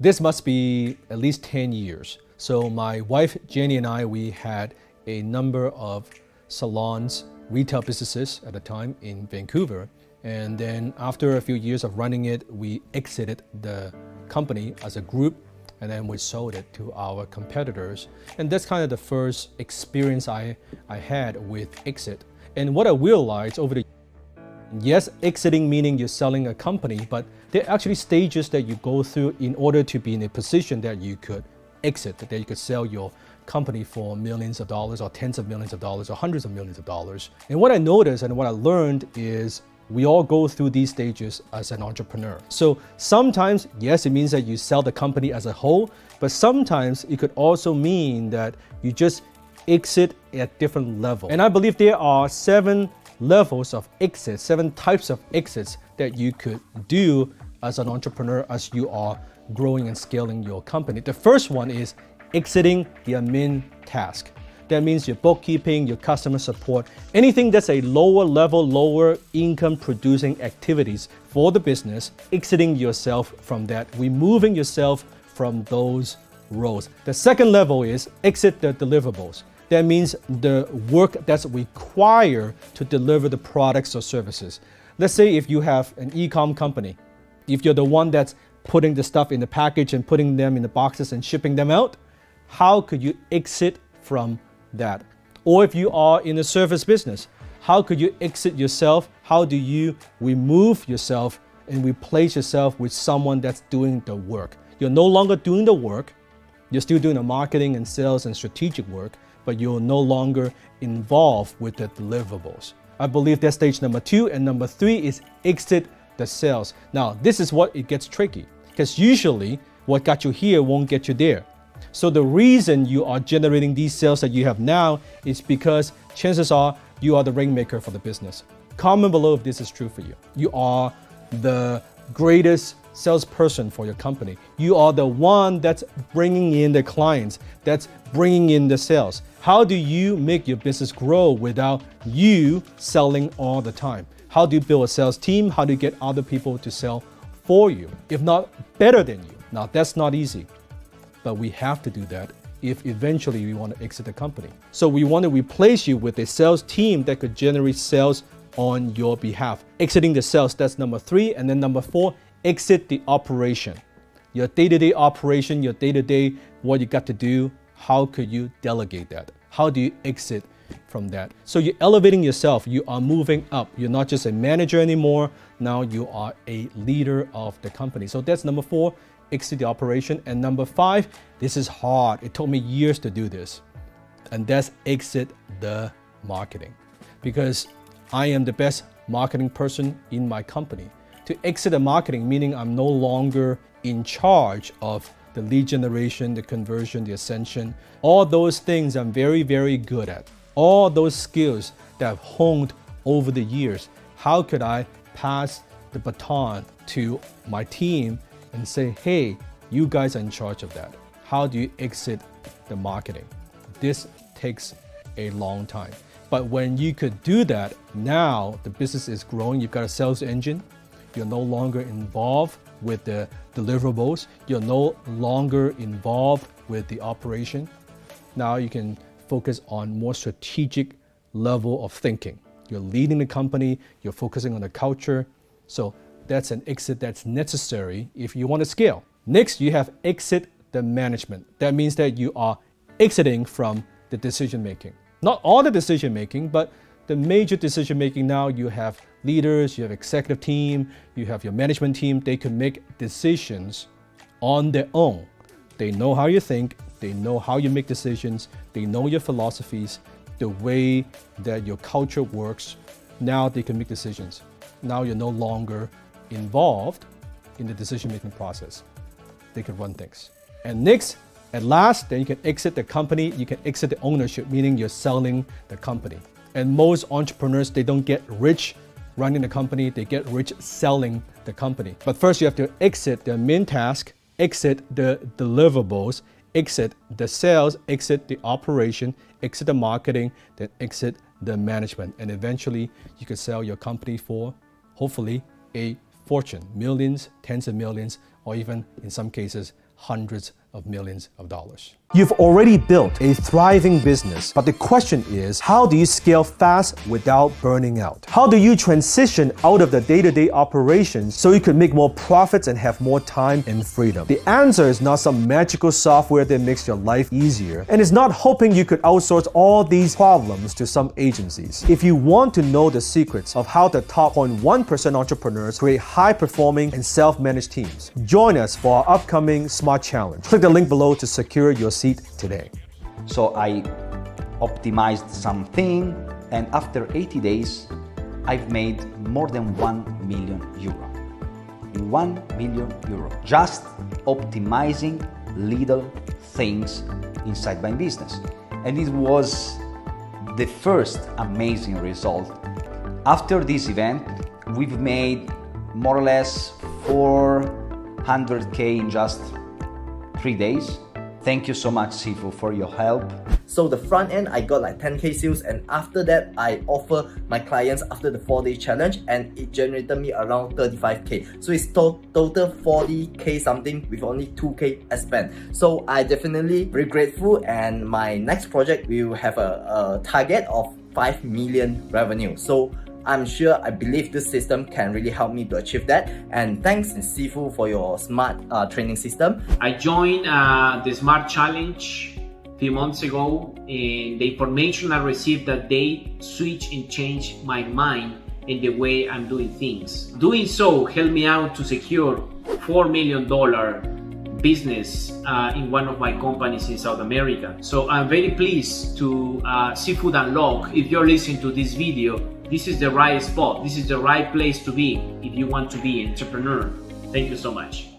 This must be at least 10 years. So my wife, Jenny, and I, we had a number of salons, retail businesses at the time in Vancouver. And then after a few years of running it, we exited the company as a group, and then we sold it to our competitors. And that's kind of the first experience I had with exit. And what I realized over the yes, exiting meaning you're selling a company, but there are actually stages that you go through in order to be in a position that you could exit, that you could sell your company for millions of dollars or tens of millions of dollars or hundreds of millions of dollars. And what I noticed and what I learned is we all go through these stages as an entrepreneur. So sometimes, yes, it means that you sell the company as a whole, but sometimes it could also mean that you just exit at different levels. And I believe there are 7 levels of exits, 7 types of exits that you could do as an entrepreneur as you are growing and scaling your company. The first one is exiting the admin task. That means your bookkeeping, your customer support, anything that's a lower level, lower income producing activities for the business, exiting yourself from that, removing yourself from those roles. The second level is exit the deliverables. That means the work that's required to deliver the products or services. Let's say if you have an e-com company, if you're the one that's putting the stuff in the package and putting them in the boxes and shipping them out, how could you exit from that? Or if you are in a service business, how could you exit yourself? How do you remove yourself and replace yourself with someone that's doing the work? You're no longer doing the work. You're still doing the marketing and sales and strategic work, but you're no longer involved with the deliverables. I believe that's stage number 2. And number 3 is exit the sales. Now, this is what it gets tricky, because usually what got you here won't get you there. So the reason you are generating these sales that you have now is because chances are you are the rainmaker for the business. Comment below if this is true for you. You are the greatest salesperson for your company. You are the one that's bringing in the clients, that's bringing in the sales. How do you make your business grow without you selling all the time? How do you build a sales team? How do you get other people to sell for you, if not better than you? Now, that's not easy, but we have to do that if eventually we want to exit the company. So we want to replace you with a sales team that could generate sales on your behalf. Exiting the sales, that's number 3. And then number 4, exit the operation. Your day-to-day operation, your day-to-day, what you got to do, how could you delegate that? How do you exit from that? So you're elevating yourself, you are moving up. You're not just a manager anymore, now you are a leader of the company. So that's number 4, exit the operation. And number 5, this is hard. It took me years to do this. And that's exit the marketing. Because I am the best marketing person in my company. To exit the marketing, meaning I'm no longer in charge of the lead generation, the conversion, the ascension. All those things I'm very, very good at. All those skills that I've honed over the years. How could I pass the baton to my team and say, hey, you guys are in charge of that? How do you exit the marketing? This takes a long time. But when you could do that, now the business is growing, you've got a sales engine, you're no longer involved with the deliverables, you're no longer involved with the operation. Now you can focus on more strategic level of thinking. You're leading the company, you're focusing on the culture. So that's an exit that's necessary if you want to scale. Next, you have exit the management. That means that you are exiting from the decision making. Not all the decision making, but the major decision making. Now you have leaders, you have executive team, you have your management team. They can make decisions on their own. They know how you think, they know how you make decisions, they know your philosophies, the way that your culture works. Now they can make decisions. Now you're no longer involved in the decision-making process. They can run things. And next, at last, then you can exit the company, you can exit the ownership, meaning you're selling the company. And most entrepreneurs, they don't get rich running the company, they get rich selling the company. But first you have to exit the main task, exit the deliverables, exit the sales, exit the operation, exit the marketing, then exit the management. And eventually you can sell your company for, hopefully, a fortune, millions, tens of millions, or even in some cases, hundreds of millions of dollars. You've already built a thriving business, but the question is, how do you scale fast without burning out? How do you transition out of the day-to-day operations so you can make more profits and have more time and freedom? The answer is not some magical software that makes your life easier, and it's not hoping you could outsource all these problems to some agencies. If you want to know the secrets of how the top 0.1% entrepreneurs create high-performing and self-managed teams, join us for our upcoming Smart Challenge. Click the link below to secure your seat today. So I optimized something, and after 80 days, I've made more than 1 million euro. 1 million euro. Just optimizing little things inside my business. And it was the first amazing result. After this event, we've made more or less 400K in just 3 days. Thank you so much, Sifu, for your help. So the front end, I got like 10K sales, and after that, I offer my clients after the 4-day challenge, and it generated me around 35K. So it's total 40K something with only 2K I spent. So I definitely very grateful, and my next project will have a target of 5 million revenue. So I'm sure, I believe this system can really help me to achieve that. And thanks, Sifu, for your smart training system. I joined the Smart Challenge a few months ago, and the information I received that day switched and changed my mind and the way I'm doing things. Doing so helped me out to secure $4 million business in one of my companies in South America. So I'm very pleased to Sifu Dan Lok. If you're listening to this video, this is the right spot. This is the right place to be if you want to be an entrepreneur. Thank you so much.